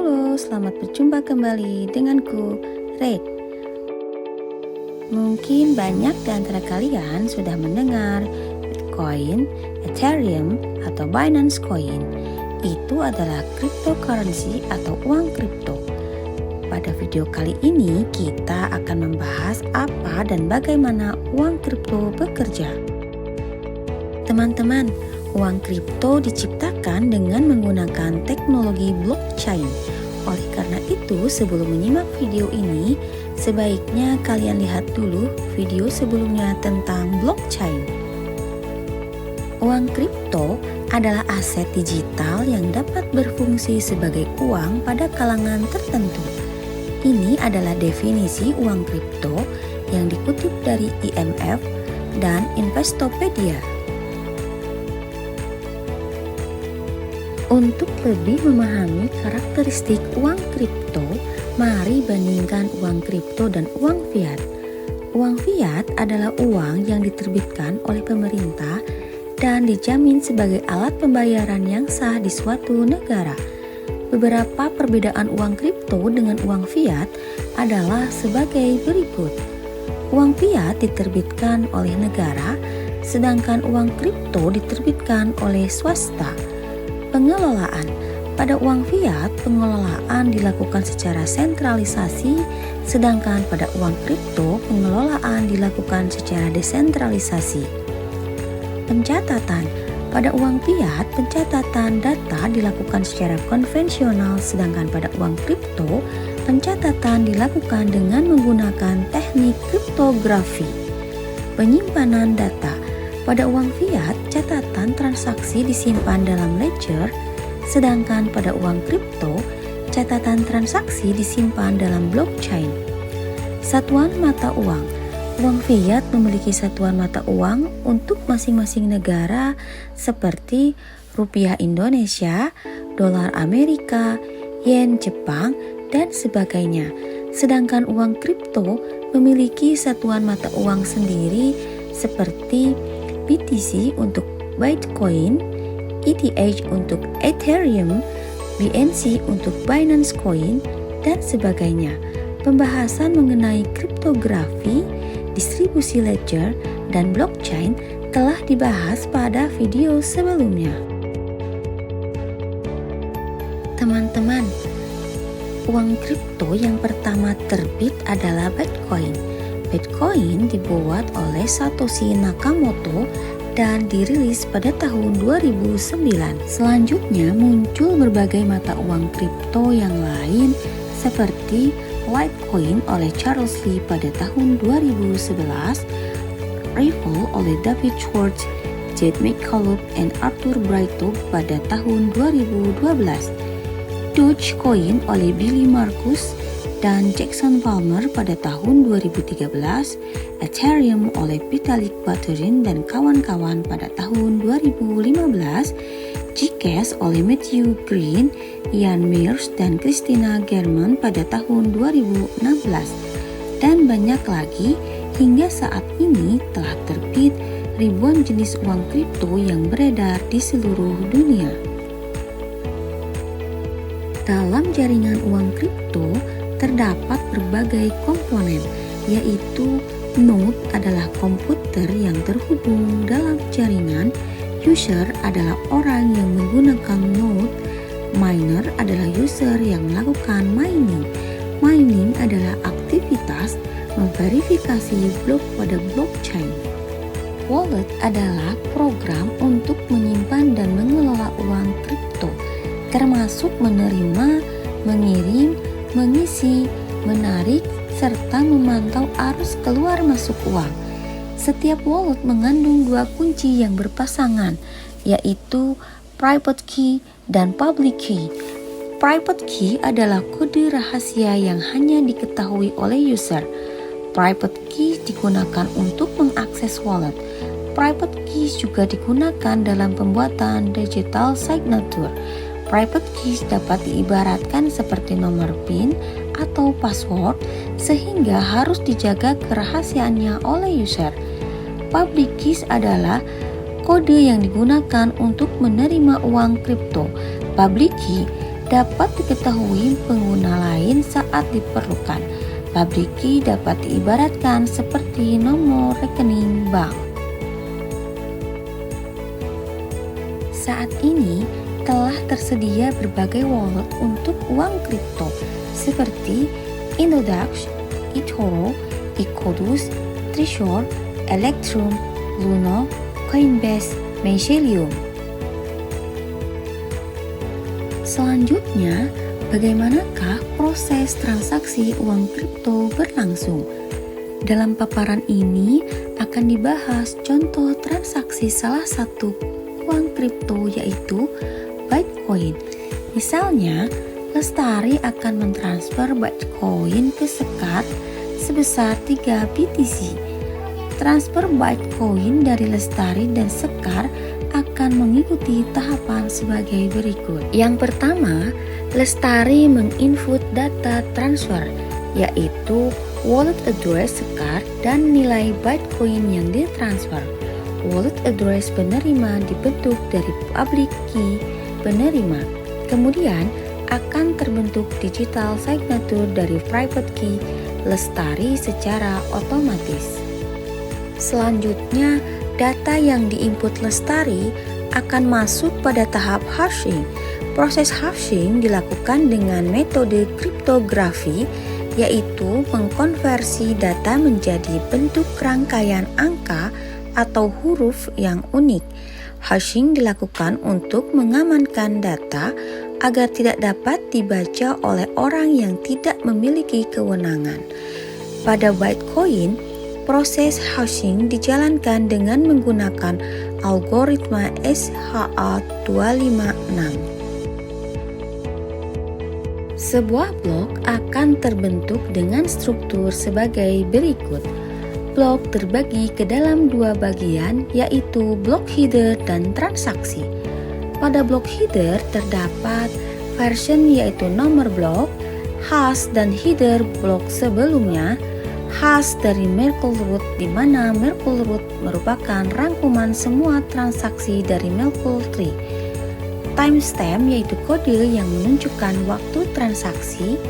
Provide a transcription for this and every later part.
Halo, selamat berjumpa kembali denganku, Red. Mungkin banyak di antara kalian sudah mendengar Bitcoin, Ethereum, atau Binance Coin. Itu adalah cryptocurrency atau uang kripto. Pada video kali ini kita akan membahas apa dan bagaimana uang kripto bekerja. Teman-teman, uang kripto diciptakan dengan menggunakan teknologi blockchain. Oleh karena itu, sebelum menyimak video ini, sebaiknya kalian lihat dulu video sebelumnya tentang blockchain. Uang kripto adalah aset digital yang dapat berfungsi sebagai uang pada kalangan tertentu. Ini adalah definisi uang kripto yang dikutip dari IMF dan Investopedia. Untuk lebih memahami karakteristik uang kripto, mari bandingkan uang kripto dan uang fiat. Uang fiat adalah uang yang diterbitkan oleh pemerintah dan dijamin sebagai alat pembayaran yang sah di suatu negara. Beberapa perbedaan uang kripto dengan uang fiat adalah sebagai berikut. Uang fiat diterbitkan oleh negara, sedangkan uang kripto diterbitkan oleh swasta. Pengelolaan. Pada uang fiat, pengelolaan dilakukan secara sentralisasi, sedangkan pada uang kripto, pengelolaan dilakukan secara desentralisasi. Pencatatan. Pada uang fiat, pencatatan data dilakukan secara konvensional, sedangkan pada uang kripto, pencatatan dilakukan dengan menggunakan teknik kriptografi. Penyimpanan data. Pada uang fiat, catatan transaksi disimpan dalam ledger, sedangkan pada uang kripto, catatan transaksi disimpan dalam blockchain. Satuan mata uang. Uang fiat memiliki satuan mata uang untuk masing-masing negara seperti rupiah Indonesia, dolar Amerika, yen Jepang, dan sebagainya. Sedangkan uang kripto memiliki satuan mata uang sendiri seperti BTC untuk Bitcoin, ETH untuk Ethereum, BNC untuk Binance Coin, dan sebagainya. Pembahasan mengenai kriptografi, distribusi ledger, dan blockchain telah dibahas pada video sebelumnya. Teman-teman, uang kripto yang pertama terbit adalah Bitcoin. Bitcoin dibuat oleh Satoshi Nakamoto dan dirilis pada tahun 2009. Selanjutnya muncul berbagai mata uang kripto yang lain seperti Litecoin oleh Charles Lee pada tahun 2011, Ripple oleh David Schwartz, Jed McCaleb, dan Arthur Brito pada tahun 2012, Dogecoin oleh Billy Markus dan Jackson Palmer pada tahun 2013, Ethereum oleh Vitalik Buterin dan kawan-kawan pada tahun 2015, Gcash oleh Matthew Green, Ian Mears, dan Christina German pada tahun 2016, dan banyak lagi. Hingga saat ini telah terbit ribuan jenis uang kripto yang beredar di seluruh dunia. Dalam jaringan uang kripto terdapat berbagai komponen, yaitu node adalah komputer yang terhubung dalam jaringan, user adalah orang yang menggunakan node, miner adalah user yang melakukan mining. Mining adalah aktivitas memverifikasi blok pada blockchain. Wallet adalah program untuk menyimpan dan mengelola uang kripto, termasuk menerima, mengirim, mengisi, menarik, serta memantau arus keluar masuk uang. Setiap wallet mengandung dua kunci yang berpasangan, yaitu private key dan public key. Private key adalah kode rahasia yang hanya diketahui oleh user. Private key digunakan untuk mengakses wallet. Private key juga digunakan dalam pembuatan digital signature. Private keys dapat diibaratkan seperti nomor PIN atau password, sehingga harus dijaga kerahasiaannya oleh user. Public keys adalah kode yang digunakan untuk menerima uang kripto. Public key dapat diketahui pengguna lain saat diperlukan. Public key dapat diibaratkan seperti nomor rekening bank. Saat ini telah tersedia berbagai wallet untuk uang kripto seperti Indodax, eToro, Exodus, Trezor, Electrum, Luno, Coinbase, Matillion. Selanjutnya, bagaimanakah proses transaksi uang kripto berlangsung? Dalam paparan ini akan dibahas contoh transaksi salah satu uang kripto yaitu Bitcoin. Misalnya, Lestari akan mentransfer Bitcoin ke Sekar sebesar 3 BTC. Transfer Bitcoin dari Lestari dan Sekar akan mengikuti tahapan sebagai berikut. Yang pertama, Lestari menginput data transfer, yaitu wallet address Sekar dan nilai Bitcoin yang ditransfer. Wallet address penerima dibentuk dari public key penerima. Kemudian akan terbentuk digital signature dari private key Lestari secara otomatis. Selanjutnya, data yang diinput Lestari akan masuk pada tahap hashing. Proses hashing dilakukan dengan metode kriptografi, yaitu mengkonversi data menjadi bentuk rangkaian angka atau huruf yang unik. Hashing dilakukan untuk mengamankan data agar tidak dapat dibaca oleh orang yang tidak memiliki kewenangan. Pada Bitcoin, proses hashing dijalankan dengan menggunakan algoritma SHA-256. Sebuah blok akan terbentuk dengan struktur sebagai berikut. Blok terbagi ke dalam dua bagian, yaitu blok header dan transaksi. Pada blok header terdapat version yaitu nomor blok, hash dan header blok sebelumnya, hash dari Merkle root di mana Merkle root merupakan rangkuman semua transaksi dari Merkle tree. Timestamp yaitu kode yang menunjukkan waktu transaksi,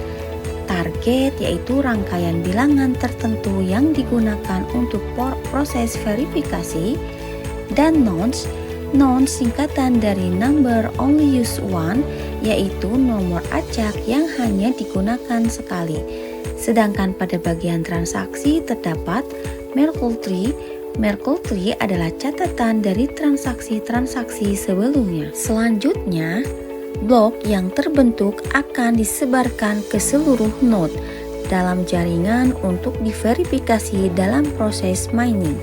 target yaitu rangkaian bilangan tertentu yang digunakan untuk proses verifikasi, dan nonce singkatan dari number only use one yaitu nomor acak yang hanya digunakan sekali. Sedangkan pada bagian transaksi terdapat Merkle tree. Merkle tree adalah catatan dari transaksi-transaksi sebelumnya. Selanjutnya, blok yang terbentuk akan disebarkan ke seluruh node dalam jaringan untuk diverifikasi dalam proses mining.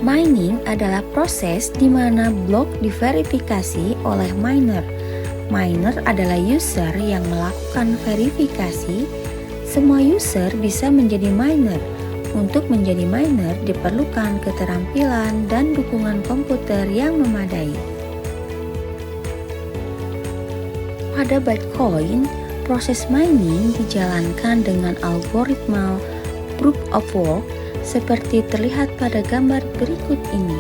Mining adalah proses di mana blok diverifikasi oleh miner. Miner adalah user yang melakukan verifikasi. Semua user bisa menjadi miner. Untuk menjadi miner diperlukan keterampilan dan dukungan komputer yang memadai. Pada Bitcoin, proses mining dijalankan dengan algoritma proof of work seperti terlihat pada gambar berikut ini.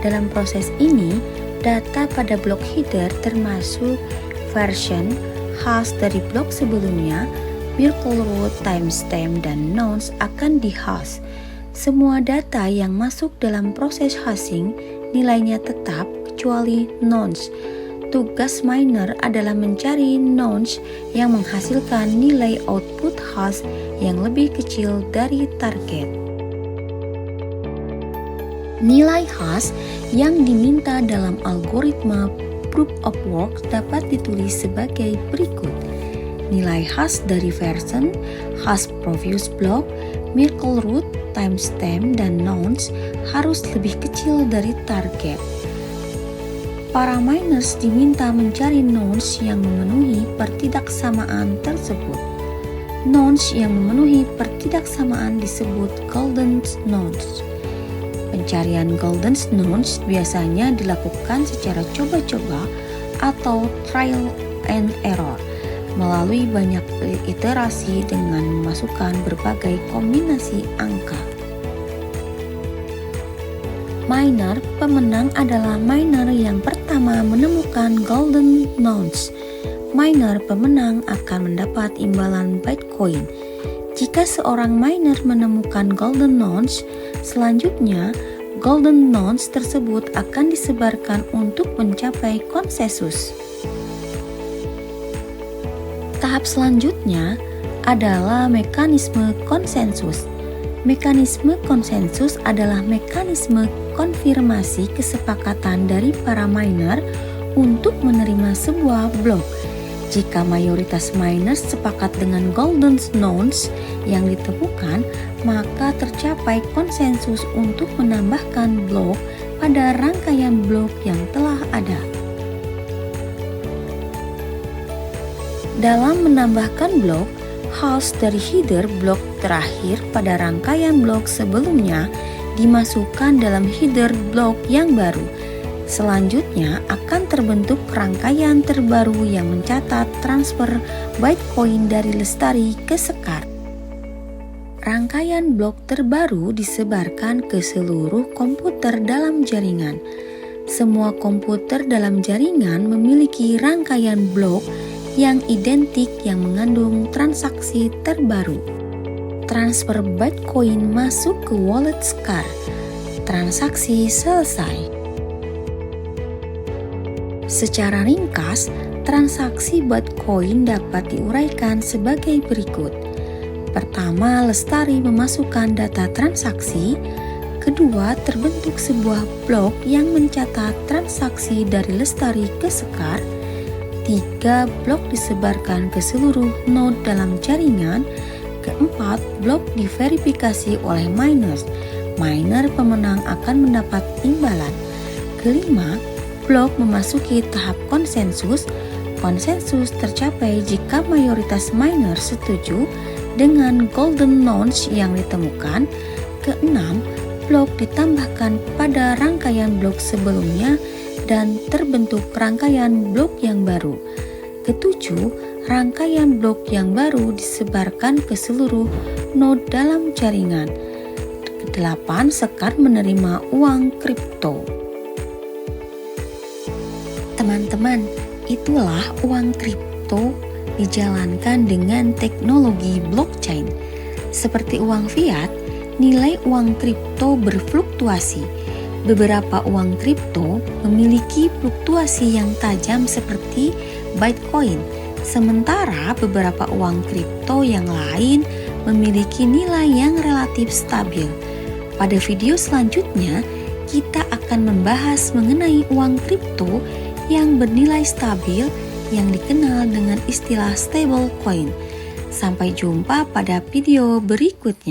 Dalam proses ini, data pada blok header termasuk version, hash dari blok sebelumnya, Merkle root, timestamp, dan nonce akan dihash. Semua data yang masuk dalam proses hashing nilainya tetap kecuali nonce. Tugas miner adalah mencari nonce yang menghasilkan nilai output hash yang lebih kecil dari target. Nilai hash yang diminta dalam algoritma proof of work dapat ditulis sebagai berikut. Nilai hash dari version, hash previous block, Merkle root, timestamp, dan nonce harus lebih kecil dari target. Para miners diminta mencari nonce yang memenuhi pertidaksamaan tersebut. Nonce yang memenuhi pertidaksamaan disebut golden nonce. Pencarian golden nonce biasanya dilakukan secara coba-coba atau trial and error melalui banyak iterasi dengan memasukkan berbagai kombinasi angka. Miner pemenang adalah miner yang pertama menemukan golden nonce. Miner pemenang akan mendapat imbalan Bitcoin. Jika seorang miner menemukan golden nonce, selanjutnya golden nonce tersebut akan disebarkan untuk mencapai konsensus. Tahap selanjutnya adalah mekanisme konsensus. Mekanisme konsensus adalah mekanisme konfirmasi kesepakatan dari para miner untuk menerima sebuah blok. Jika mayoritas miner sepakat dengan golden nonce yang ditemukan, maka tercapai konsensus untuk menambahkan blok pada rangkaian blok yang telah ada. Dalam menambahkan blok, hash dari header blok terakhir pada rangkaian blok sebelumnya dimasukkan dalam header blok yang baru. Selanjutnya akan terbentuk rangkaian terbaru yang mencatat transfer Bitcoin dari Lestari ke Sekar. Rangkaian blok terbaru disebarkan ke seluruh komputer dalam jaringan. Semua komputer dalam jaringan memiliki rangkaian blok yang identik yang mengandung transaksi terbaru. Transfer Bitcoin masuk ke wallet Sekar. Transaksi selesai. Secara ringkas, transaksi Bitcoin dapat diuraikan sebagai berikut. Pertama, Lestari memasukkan data transaksi. Kedua, terbentuk sebuah blok yang mencatat transaksi dari Lestari ke Sekar. 3. Blok disebarkan ke seluruh node dalam jaringan. Keempat, blok diverifikasi oleh miners. Miner pemenang akan mendapat imbalan. Kelima, blok memasuki tahap konsensus. Konsensus tercapai jika mayoritas miner setuju dengan golden nonce yang ditemukan. Keenam, blok ditambahkan pada rangkaian blok sebelumnya dan terbentuk rangkaian blok yang baru. Ketujuh, rangkaian blok yang baru disebarkan ke seluruh node dalam jaringan. Kedelapan, Sekar menerima uang kripto. Teman-teman, itulah uang kripto dijalankan dengan teknologi blockchain. Seperti uang fiat, nilai uang kripto berfluktuasi. Beberapa uang kripto memiliki fluktuasi yang tajam seperti Bitcoin, sementara beberapa uang kripto yang lain memiliki nilai yang relatif stabil. Pada video selanjutnya, kita akan membahas mengenai uang kripto yang bernilai stabil yang dikenal dengan istilah stablecoin. Sampai jumpa pada video berikutnya.